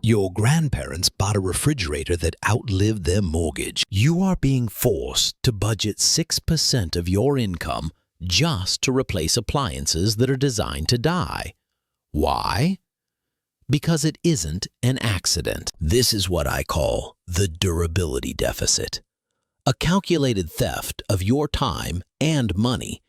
Your grandparents bought a refrigerator that outlived their mortgage. You are being forced to budget 6% of your income just to replace appliances that are designed to die. Why? Because it isn't an accident. This is what I call the durability deficit. A calculated theft of your time and money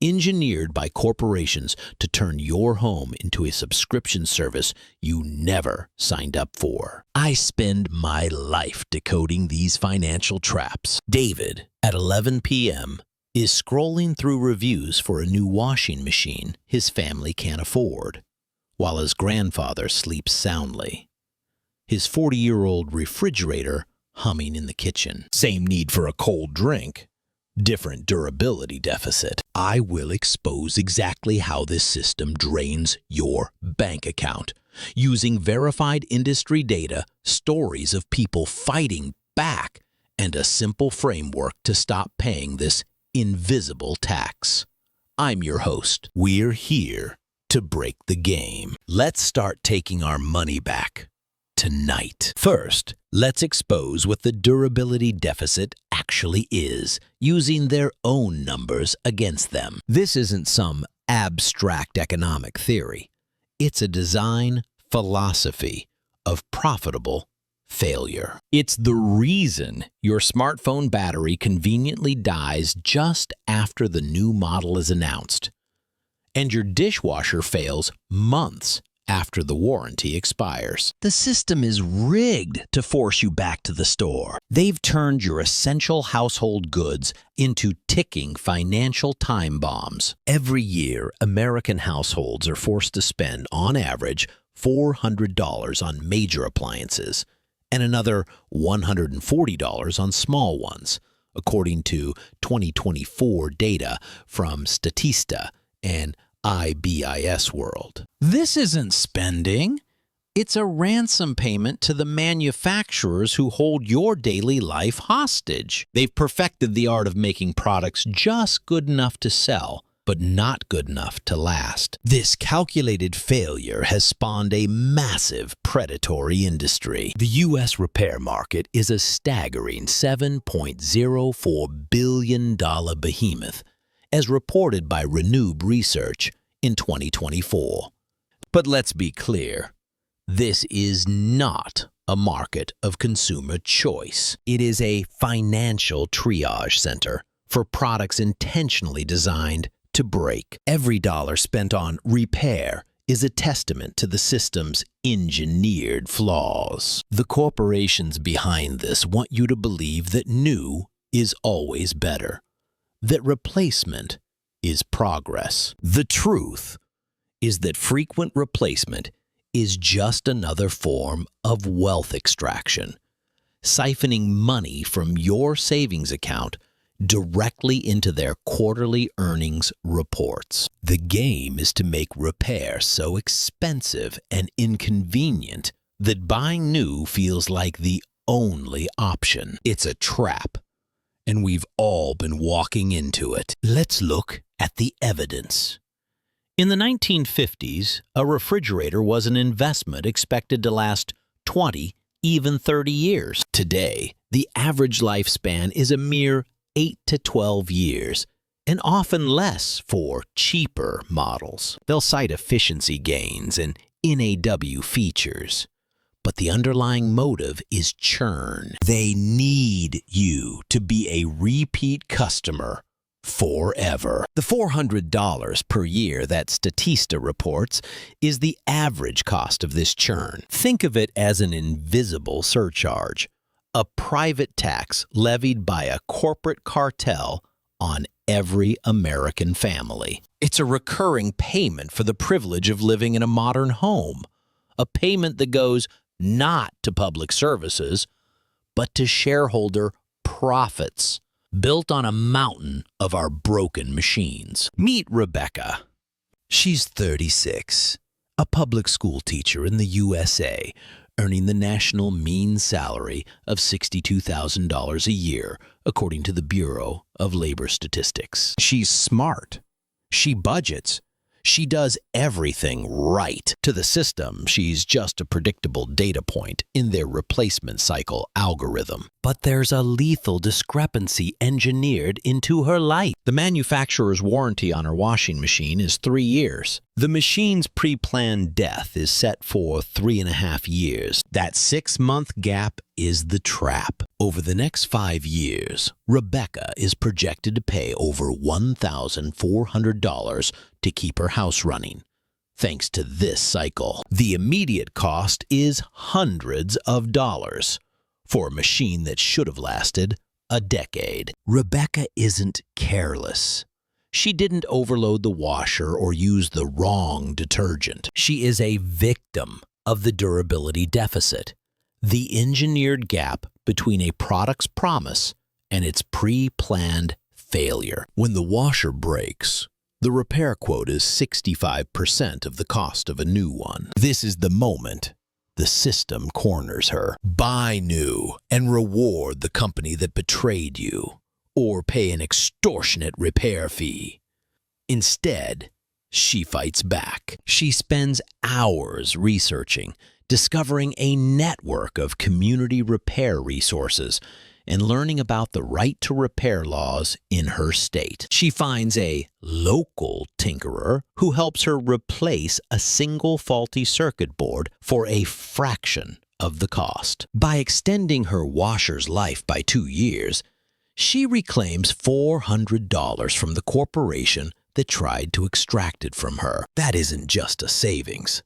engineered by corporations to turn your home into a subscription service you never signed up for. I spend my life decoding these financial traps. David, at 11 p.m., is scrolling through reviews for a new washing machine his family can't afford, while his grandfather sleeps soundly. His 40-year-old refrigerator humming in the kitchen. Same need for a cold drink. Different durability deficit. I will expose exactly how this system drains your bank account. Using verified industry data, stories of people fighting back, and a simple framework to stop paying this invisible tax. I'm your host. We're here to break the game. Let's start taking our money back tonight. First, let's expose what the durability deficit actually is, using their own numbers against them. This isn't some abstract economic theory. It's a design philosophy of profitable failure. It's the reason your smartphone battery conveniently dies just after the new model is announced, and your dishwasher fails months after the warranty expires. The system is rigged to force you back to the store. They've turned your essential household goods into ticking financial time bombs. Every year, American households are forced to spend, on average, $400 on major appliances and another $140 on small ones, according to 2024 data from Statista and IBIS World. This isn't spending. It's a ransom payment to the manufacturers who hold your daily life hostage. They've perfected the art of making products just good enough to sell, but not good enough to last. This calculated failure has spawned a massive predatory industry. The U.S. repair market is a staggering $7.04 billion behemoth, as reported by Renewed Research in 2024. But let's be clear, this is not a market of consumer choice. It is a financial triage center for products intentionally designed to break. Every dollar spent on repair is a testament to the system's engineered flaws. The corporations behind this want you to believe that new is always better, that replacement is progress. The truth is that frequent replacement is just another form of wealth extraction, siphoning money from your savings account directly into their quarterly earnings reports. The game is to make repair so expensive and inconvenient that buying new feels like the only option. It's a trap, and we've all been walking into it. Let's look at the evidence. In the 1950s, a refrigerator was an investment expected to last 20, even 30 years. Today, the average lifespan is a mere 8 to 12 years, and often less for cheaper models. They'll cite efficiency gains and NAW features, but the underlying motive is churn. They need you to be a repeat customer forever. The $400 per year that Statista reports is the average cost of this churn. Think of it as an invisible surcharge, a private tax levied by a corporate cartel on every American family. It's a recurring payment for the privilege of living in a modern home, a payment that goes not to public services, but to shareholder profits, built on a mountain of our broken machines. Meet Rebecca. She's 36, a public school teacher in the USA, earning the national mean salary of $62,000 a year, according to the Bureau of Labor Statistics. She's smart. She budgets. She does everything right. To the system, she's just a predictable data point in their replacement cycle algorithm. But there's a lethal discrepancy engineered into her life. The manufacturer's warranty on her washing machine is 3 years. The machine's pre-planned death is set for 3.5 years. That 6-month gap is the trap. Over the next 5 years, Rebecca is projected to pay over $1,400 to keep her house running. Thanks to this cycle, the immediate cost is hundreds of dollars for a machine that should have lasted a decade. Rebecca isn't careless. She didn't overload the washer or use the wrong detergent. She is a victim of the durability deficit, the engineered gap between a product's promise and its pre-planned failure. When the washer breaks, the repair quote is 65% of the cost of a new one. This is the moment the system corners her. Buy new and reward the company that betrayed you, or pay an extortionate repair fee. Instead, she fights back. She spends hours researching, discovering a network of community repair resources, and learning about the right to repair laws in her state. She finds a local tinkerer who helps her replace a single faulty circuit board for a fraction of the cost. By extending her washer's life by 2 years, she reclaims $400 from the corporation that tried to extract it from her. That isn't just a savings.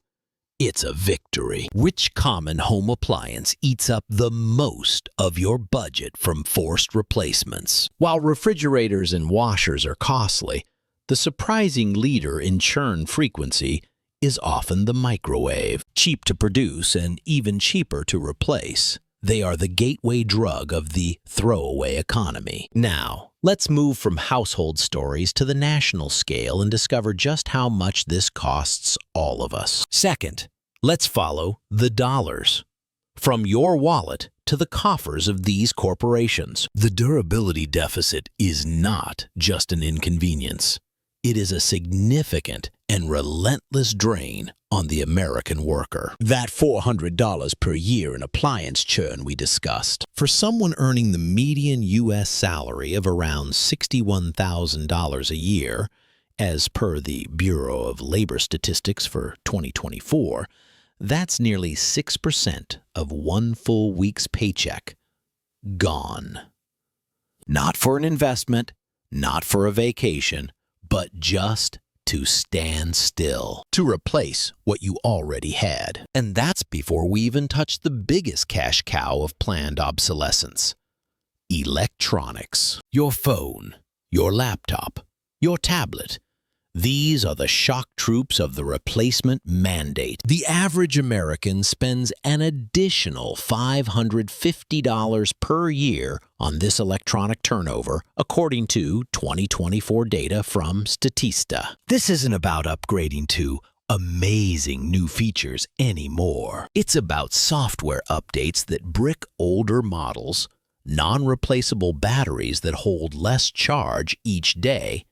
It's a victory. Which common home appliance eats up the most of your budget from forced replacements? While refrigerators and washers are costly, the surprising leader in churn frequency is often the microwave. Cheap to produce and even cheaper to replace, they are the gateway drug of the throwaway economy. Now, let's move from household stories to the national scale and discover just how much this costs all of us. Second, let's follow the dollars. From your wallet to the coffers of these corporations. The durability deficit is not just an inconvenience. It is a significant and relentless drain on the American worker. That $400 per year in appliance churn we discussed. For someone earning the median U.S. salary of around $61,000 a year, as per the Bureau of Labor Statistics for 2024, that's nearly 6% of one full week's paycheck gone. Not for an investment, not for a vacation, but just to stand still, to replace what you already had. And that's before we even touch the biggest cash cow of planned obsolescence: electronics. Your phone, your laptop, your tablet. These are the shock troops of the replacement mandate. The average American spends an additional $550 per year on this electronic turnover, according to 2024 data from Statista. This isn't about upgrading to amazing new features anymore. It's about software updates that brick older models, non-replaceable batteries that hold less charge each day,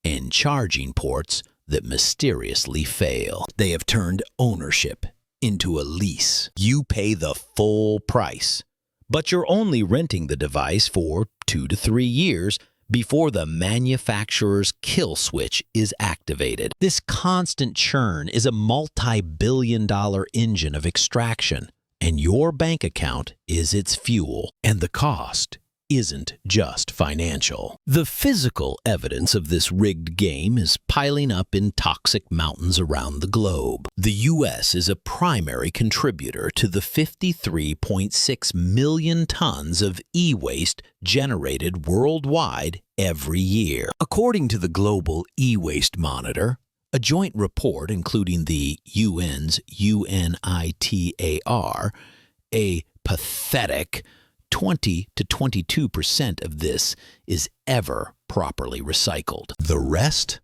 and charging ports that mysteriously fail. They have turned ownership into a lease. You pay the full price, but you're only renting the device for 2 to 3 years before the manufacturer's kill switch is activated. This constant churn is a multi-billion-dollar engine of extraction, and your bank account is its fuel, and the cost isn't just financial. The physical evidence of this rigged game is piling up in toxic mountains around the globe. The U.S. is a primary contributor to the 53.6 million tons of e-waste generated worldwide every year. According to the Global E-Waste Monitor, a joint report including the UN's UNITAR, a pathetic 20 to 22% of this is ever properly recycled. The rest?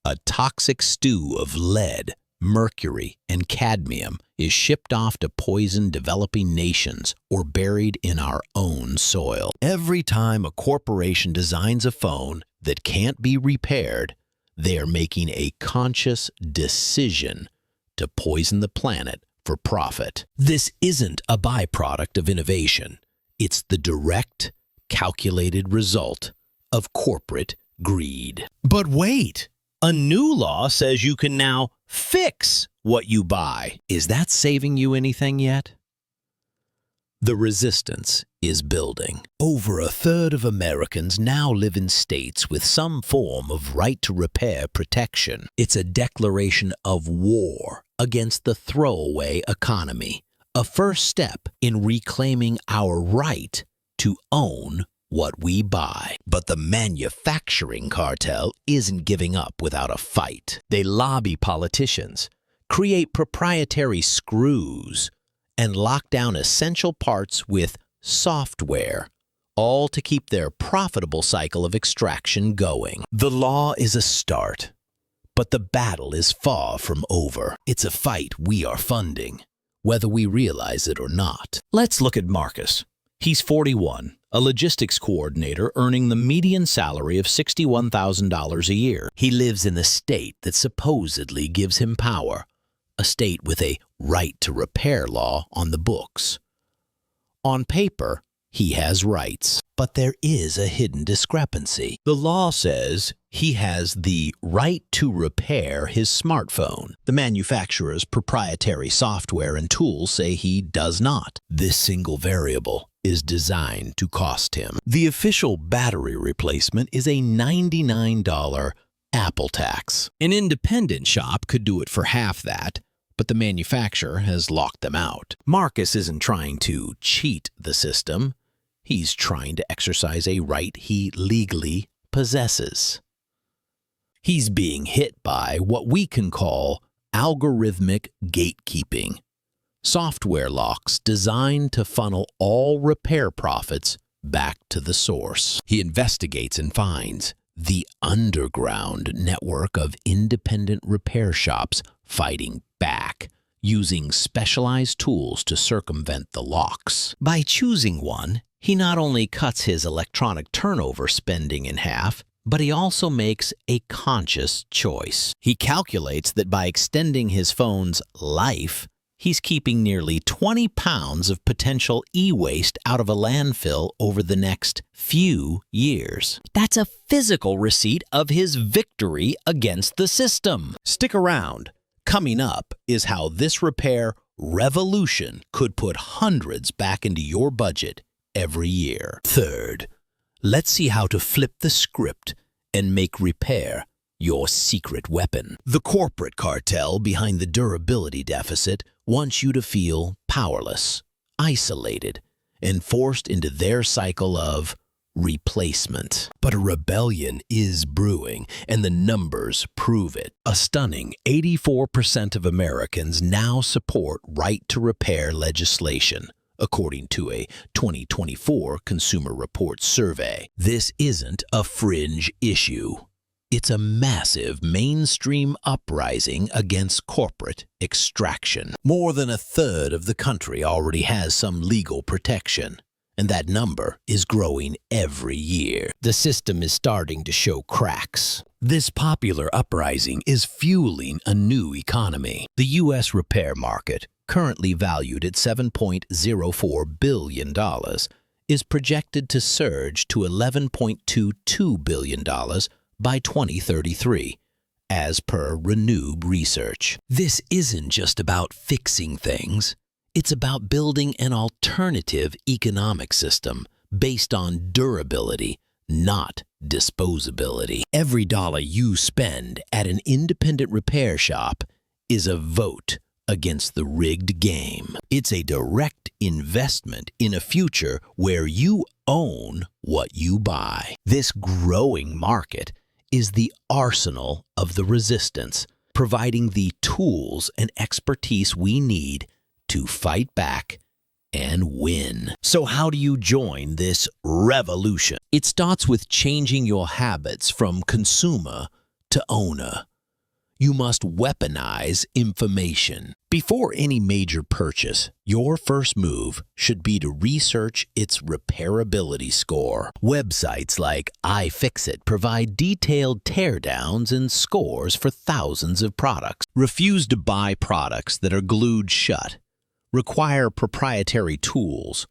A toxic stew of lead, mercury, and cadmium is shipped off to poison developing nations or buried in our own soil. Every time a corporation designs a phone that can't be repaired, They are making a conscious decision to poison the planet for profit. This isn't a byproduct of innovation. It's the direct, calculated result of corporate greed. But wait, a new law says you can now fix what you buy. Is that saving you anything yet? The resistance is building. Over a third of Americans now live in states with some form of right-to-repair protection. It's a declaration of war against the throwaway economy, a first step in reclaiming our right to own what we buy. But the manufacturing cartel isn't giving up without a fight. They lobby politicians, create proprietary screws, and lock down essential parts with software, all to keep their profitable cycle of extraction going. The law is a start, but the battle is far from over. It's a fight we are funding, whether we realize it or not. Let's look at Marcus. He's 41, a logistics coordinator earning the median salary of $61,000 a year. He lives in the state that supposedly gives him power, a state with a right-to-repair law on the books. On paper, he has rights, but there is a hidden discrepancy. The law says he has the right to repair his smartphone. The manufacturer's proprietary software and tools say he does not. This single variable is designed to cost him. The official battery replacement is a $99 Apple tax. An independent shop could do it for half that, but the manufacturer has locked them out. Marcus isn't trying to cheat the system. He's trying to exercise a right he legally possesses. He's being hit by what we can call algorithmic gatekeeping. Software locks designed to funnel all repair profits back to the source. He investigates and finds the underground network of independent repair shops fighting back, using specialized tools to circumvent the locks. By choosing one, he not only cuts his electronic turnover spending in half, but he also makes a conscious choice. He calculates that by extending his phone's life, he's keeping nearly 20 pounds of potential e-waste out of a landfill over the next few years. That's a physical receipt of his victory against the system. Stick around. Coming up is how this repair revolution could put hundreds back into your budget every year. Third, let's see how to flip the script and make repair your secret weapon. The corporate cartel behind the durability deficit wants you to feel powerless, isolated, and forced into their cycle of replacement. But a rebellion is brewing, and the numbers prove it. A stunning 84% of Americans now support right-to-repair legislation, according to a 2024 Consumer Reports survey. This isn't a fringe issue. It's a massive mainstream uprising against corporate extraction. More than a third of the country already has some legal protection, and that number is growing every year. The system is starting to show cracks. This popular uprising is fueling a new economy. The U.S. repair market, currently valued at $7.04 billion, is projected to surge to $11.22 billion by 2033, as per Renewed research. This isn't just about fixing things. It's about building an alternative economic system based on durability, not disposability. Every dollar you spend at an independent repair shop is a vote against the rigged game. It's a direct investment in a future where you own what you buy. This growing market is the arsenal of the resistance, providing the tools and expertise we need to fight back and win. So how do you join this revolution? It starts with changing your habits from consumer to owner. You must weaponize information. Before any major purchase, your first move should be to research its repairability score. Websites like iFixit provide detailed teardowns and scores for thousands of products. Refuse to buy products that are glued shut, require proprietary tools,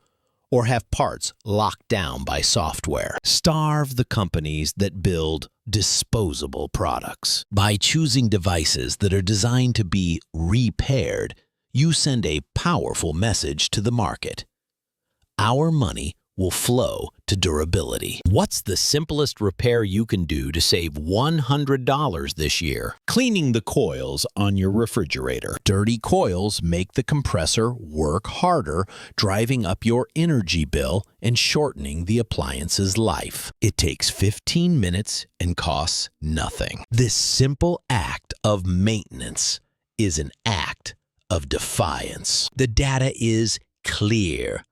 or have parts locked down by software. Starve the companies that build disposable products. By choosing devices that are designed to be repaired, you send a powerful message to the market. Our money will flow to durability. What's the simplest repair you can do to save $100 this year? Cleaning the coils on your refrigerator. Dirty coils make the compressor work harder, driving up your energy bill and shortening the appliance's life. It takes 15 minutes and costs nothing. This simple act of maintenance is an act of defiance. The data is clear.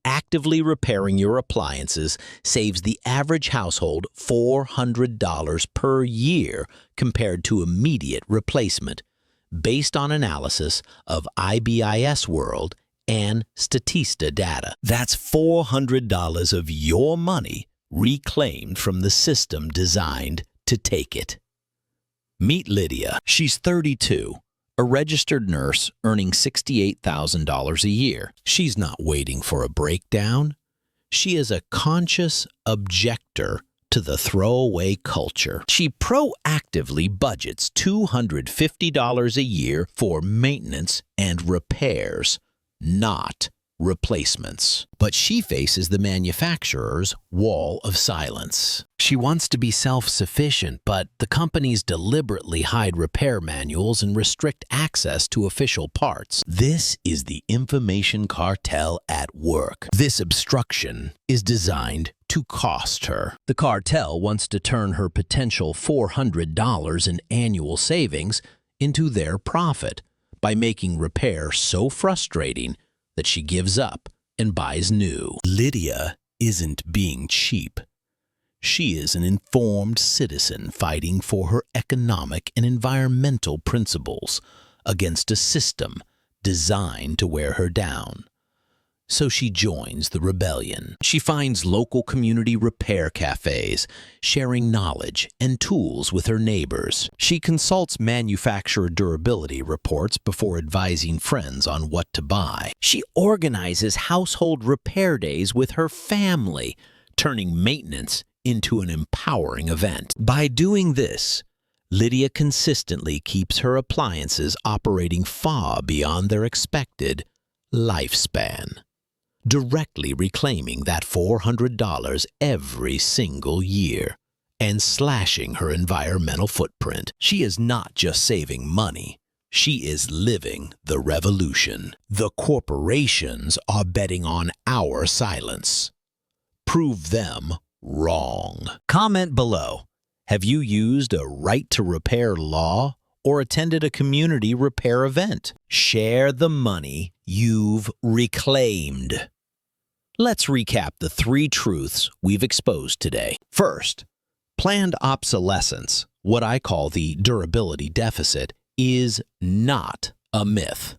Actively repairing your appliances saves the average household $400 per year compared to immediate replacement, based on analysis of IBIS World and Statista data. That's $400 of your money reclaimed from the system designed to take it. Meet Lydia. She's 32. A registered nurse earning $68,000 a year. She's not waiting for a breakdown. She is a conscious objector to the throwaway culture. She proactively budgets $250 a year for maintenance and repairs, not replacements. But she faces the manufacturer's wall of silence. She wants to be self-sufficient, but the companies deliberately hide repair manuals and restrict access to official parts. This is the information cartel at work. This obstruction is designed to cost her. The cartel wants to turn her potential $400 in annual savings into their profit by making repair so frustrating that she gives up and buys new. Lydia isn't being cheap. She is an informed citizen fighting for her economic and environmental principles against a system designed to wear her down. So she joins the rebellion. She finds local community repair cafes, sharing knowledge and tools with her neighbors. She consults manufacturer durability reports before advising friends on what to buy. She organizes household repair days with her family, turning maintenance into an empowering event. By doing this, Lydia consistently keeps her appliances operating far beyond their expected lifespan, directly reclaiming that $400 every single year and slashing her environmental footprint. She is not just saving money. She is living the revolution. The corporations are betting on our silence. Prove them wrong. Comment below. Have you used a right to repair law or attended a community repair event? Share the money you've reclaimed. Let's recap the 3 truths we've exposed today. First, planned obsolescence, what I call the durability deficit, is not a myth.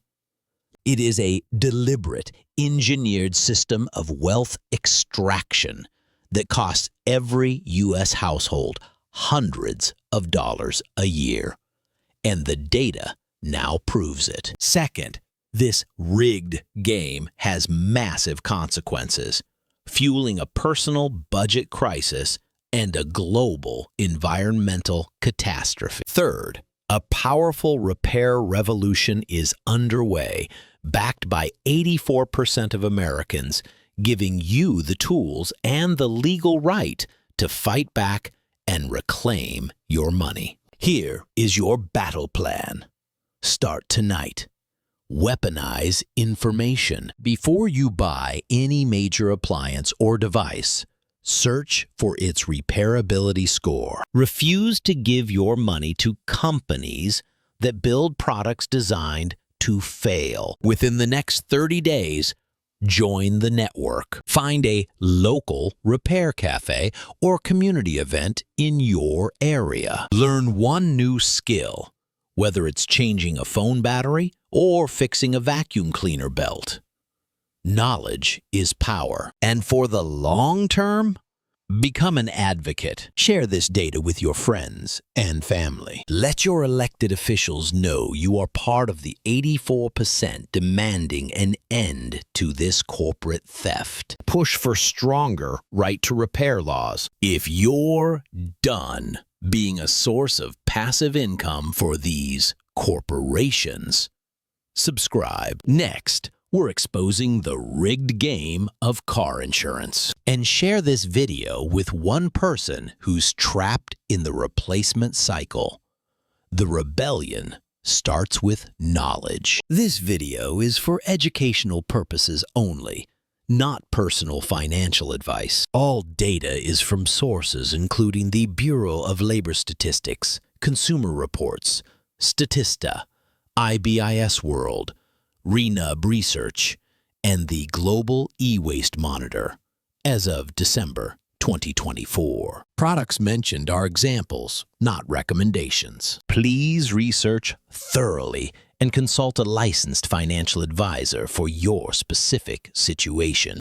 It is a deliberate, engineered system of wealth extraction that costs every U.S. household hundreds of dollars a year. And the data now proves it. Second, this rigged game has massive consequences, fueling a personal budget crisis and a global environmental catastrophe. Third, a powerful repair revolution is underway, backed by 84% of Americans, giving you the tools and the legal right to fight back and reclaim your money. Here is your battle plan. Start tonight. Weaponize information. Before you buy any major appliance or device, search for its repairability score. Refuse to give your money to companies that build products designed to fail. Within the next 30 days, join the network. Find a local repair cafe or community event in your area. Learn one new skill whether it's changing a phone battery or fixing a vacuum cleaner belt. Knowledge is power, and for the long term, become an advocate. Share this data with your friends and family. Let your elected officials know you are part of the 84% demanding an end to this corporate theft. Push for stronger right to repair laws. If you're done being a source of passive income for these corporations, subscribe. Next, we're exposing the rigged game of car insurance. And share this video with one person who's trapped in the replacement cycle. The rebellion starts with knowledge. This video is for educational purposes only, not personal financial advice. All data is from sources including the Bureau of Labor Statistics, Consumer Reports, Statista, IBIS World, Renub Research, and the Global E-Waste Monitor as of December 2024. Products mentioned are examples, not recommendations. Please research thoroughly and consult a licensed financial advisor for your specific situation.